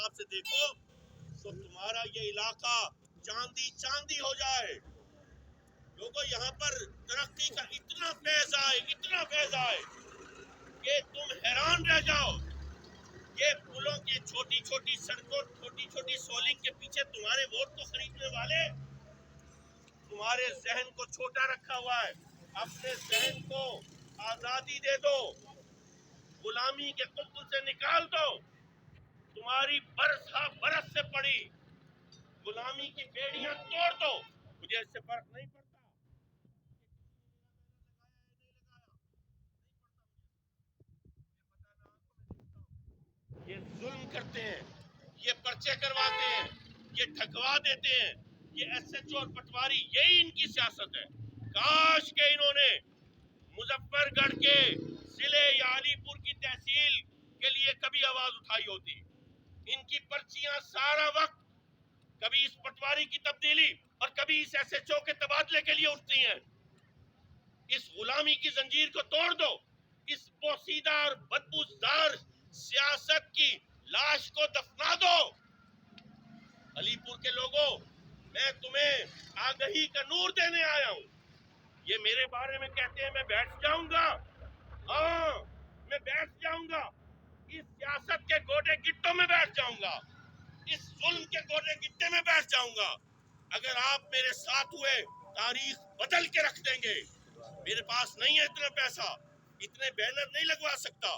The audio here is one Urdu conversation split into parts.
حساب سے دیکھو تو تمہارا یہ علاقہ چاندی چاندی ہو جائے. لوگوں یہاں پر ترقی کا اتنا فیض آئے کہ تم حیران رہ جاؤ. یہ پلوں کی چھوٹی چھوٹی سڑکوں چھوٹی چھوٹی سولنگ کے پیچھے تمہارے ووٹ کو خریدنے والے تمہارے ذہن کو چھوٹا رکھا ہوا ہے. اپنے ذہن کو آزادی دے دو, غلامی کے قفل سے نکال دو. تمہاری برس ہا برس سے پڑی غلامی کی بیڑیاں توڑ دو. مجھے اس سے فرق نہیں پڑتا یہ ظلم کرتے ہیں, یہ پرچے کرواتے ہیں, یہ ٹھگوا دیتے ہیں, یہ ایس ایچ او اور پٹواری, یہی ان کی سیاست ہے. کاش کہ انہوں نے مظفر گڑھ کے ضلع یا علی پور کی تحصیل کے لیے کبھی آواز اٹھائی ہوتی. ان کی پرچیاں سارا وقت کبھی اس پٹواری کی تبدیلی اور کبھی اس ایس ایچ او کے تبادلے کے لیے اٹھتی ہیں. اس غلامی کی زنجیر کو توڑ دو. اس پوسیدہ اور بدبودار سیاست کی لاش کو دفنا دو. علی پور کے لوگوں, میں تمہیں آگہی کا نور دینے آیا ہوں. یہ میرے بارے میں کہتے ہیں میں بیٹھ جاؤں گا. ہاں, میں بیٹھ جاؤں گا. اس سیاست کے گوڑے گٹوں میں بیٹھ جاؤں گا. اس ظلم کے گوڑے گٹے میں بیٹھ جاؤں گا. اگر آپ میرے ساتھ ہوئے تاریخ بدل کے رکھ دیں گے. میرے پاس نہیں ہے اتنا پیسہ, اتنے بینر نہیں لگوا سکتا.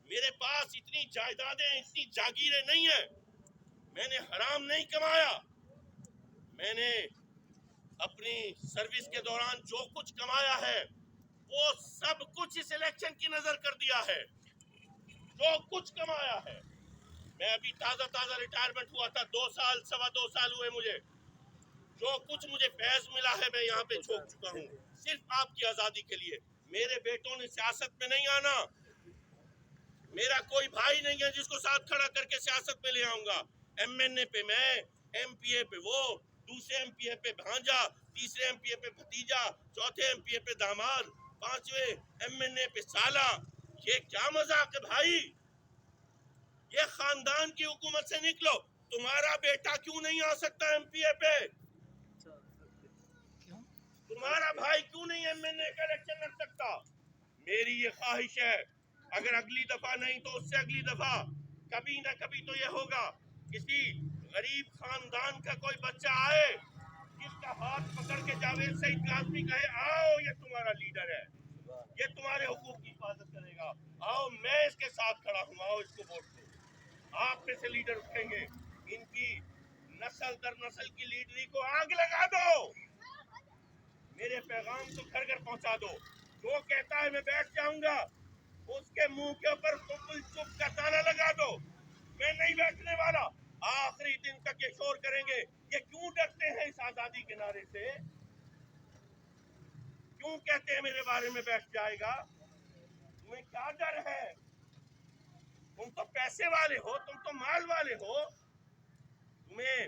میرے پاس اتنی جائیدادیں اتنی جاگیریں نہیں ہیں. میں نے حرام نہیں کمایا. میں نے اپنی سروس کے دوران جو کچھ کمایا ہے وہ سب کچھ اس الیکشن کی نظر کر دیا ہے. جو کچھ کمایا ہے, میں ابھی تازہ ریٹائرمنٹ ہوا تھا, 2 سال 2.25 سال ہوئے مجھے. جو کچھ مجھے فیض ملا ہے میں یہاں پہ چھوڑ چکا ہوں صرف آپ کی آزادی کے لیے. میرے بیٹوں نے سیاست میں نہیں آنا. میرا کوئی بھائی نہیں ہے جس کو ساتھ کھڑا کر کے سیاست میں لے آؤں گا. ایم این اے پہ میں, ایم پی اے پہ وہ, دوسرے ایم پی اے پہ بھانجا, تیسرے ایم پی اے پہ بھتیجا, چوتھے ایم پی اے پہ داماد, 5ویں ایم این اے پہ سالہ. یہ کیا مذاق ہے بھائی؟ یہ خاندان کی حکومت سے نکلو. تمہارا بیٹا کیوں نہیں آ سکتا ایم پی اے پہ؟ تمہارا بھائی کیوں نہیں ایم این اے کا الیکشن لڑ سکتا؟ میری یہ خواہش ہے, اگر اگلی دفعہ نہیں تو اس سے اگلی دفعہ کبھی نہ کبھی تو یہ ہوگا, کسی غریب خاندان کا کوئی بچہ آئے جس کا ہاتھ پکڑ کے جاوید سعید کاظمی کہے آؤ یہ تمہارا لیڈر ہے, یہ تمہارے حقوق کی حفاظت کرے گا, آؤ میں اس کے ساتھ کھڑا ہوں, آؤ اس کو ووٹ دو. آپ میں سے لیڈر اٹھیں گے. ان کی نسل در نسل کی لیڈری کو آگ لگا دو. میرے پیغام کو گھر گھر پہنچا دو. جو کہتا ہے میں بیٹھ جاؤں گا اس کے منہ کے اوپر قفل چپ کا تالا لگا دو. میں نہیں بیٹھنے والا. آخری دن تک یہ شور کریں گے. یہ کیوں ڈرتے ہیں اس آزادی کے نعرے سے؟ کیوں کہتے ہیں میرے بارے میں بیٹھ جائے گا؟ تمہیں کیا ڈر ہے؟ تم تو پیسے والے ہو, تم تو مال والے ہو. تمہیں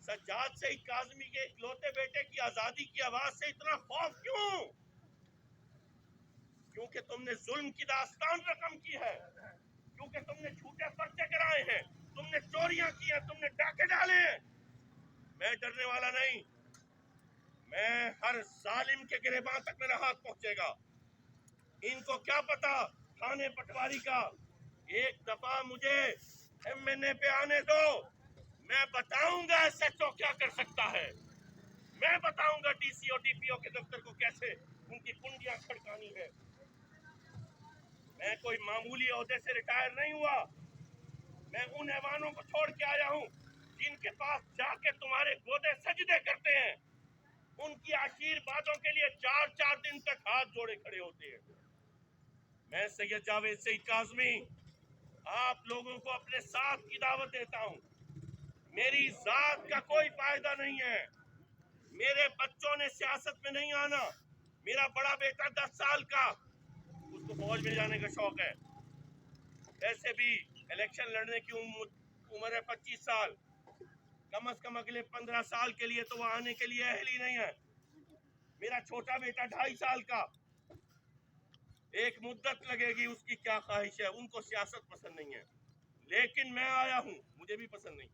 سجاد سعید کاظمی کے اکلوتے بیٹے کی آزادی کی آواز سے اتنا خوف کیوں؟ کیونکہ تم نے ظلم کی داستان رقم کی ہے, کیونکہ تم نے جھوٹے پرچے کرائے ہیں, تم نے چوریاں کی ہیں, تم نے ڈاکے ڈالے ہیں. میں ڈرنے والا نہیں. میں ہر ظالم کے گریباں تک میرا ہاتھ پہنچے گا. ان کو کیا پتا تھانے پٹواری کا. ایک دفعہ مجھے ایم این اے پہ آنے دو, میں بتاؤں گا ایس ایچ او کیا کر سکتا ہے. میں بتاؤں گا D C O D P او کے دفتر کو کیسے ان کی کنڈیاں کھڑکانی ہے. میں کوئی معمولی عہدے سے ریٹائر نہیں ہوا. میں ان ایوانوں کو چھوڑ کے آیا ہوں جن کے پاس جا کے تمہارے گودے سجدے کرتے ہیں. ان کی آشیروادوں کے لیے 4 دن تک ہاتھ جوڑے کھڑے ہوتے ہیں. میں سید جاوید سعید کاظمی آپ لوگوں کو اپنے ساتھ کی دعوت دیتا ہوں. میری ذات کا کوئی فائدہ نہیں ہے. میرے بچوں نے سیاست میں نہیں آنا. میرا بڑا بیٹا 10 سال کا, اس کو فوج میں جانے کا شوق ہے. ایسے بھی الیکشن لڑنے کی عمر ہے 25 سال. کم از کم اگلے 15 سال کے لیے تو وہ آنے کے لیے اہل ہی نہیں ہے. میرا چھوٹا بیٹا 2.5 سال کا, ایک مدت لگے گی. اس کی کیا خواہش ہے؟ ان کو سیاست پسند نہیں ہے. لیکن میں آیا ہوں، مجھے بھی پسند نہیں.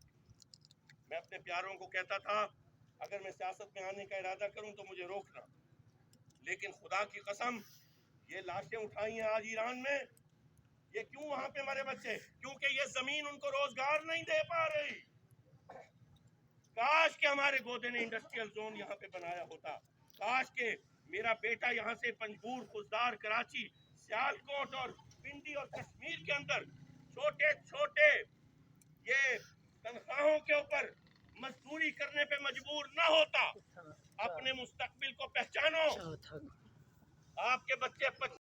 میں اپنے پیاروں کو کہتا تھا اگر میں سیاست میں آنے کا ارادہ کروں تو مجھے روکنا، لیکن خدا کی قسم یہ لاشیں اٹھائی ہیں آج ایران میں، یہ کیوں وہاں پہ مرے بچے؟ کیونکہ یہ زمین ان کو روزگار نہیں دے پا رہی. کاش کہ ہمارے گودے نے انڈسٹریل زون یہاں پہ بنایا ہوتا، کاش کہ میرا بیٹا یہاں سے پنجگور، خزدار، کراچی، سیالکوٹ اور پنڈی اور کشمیر کے اندر چھوٹے چھوٹے یہ تنخواہوں کے اوپر مزدوری کرنے پہ مجبور نہ ہوتا. اپنے مستقبل کو پہچانو. آپ کے بچے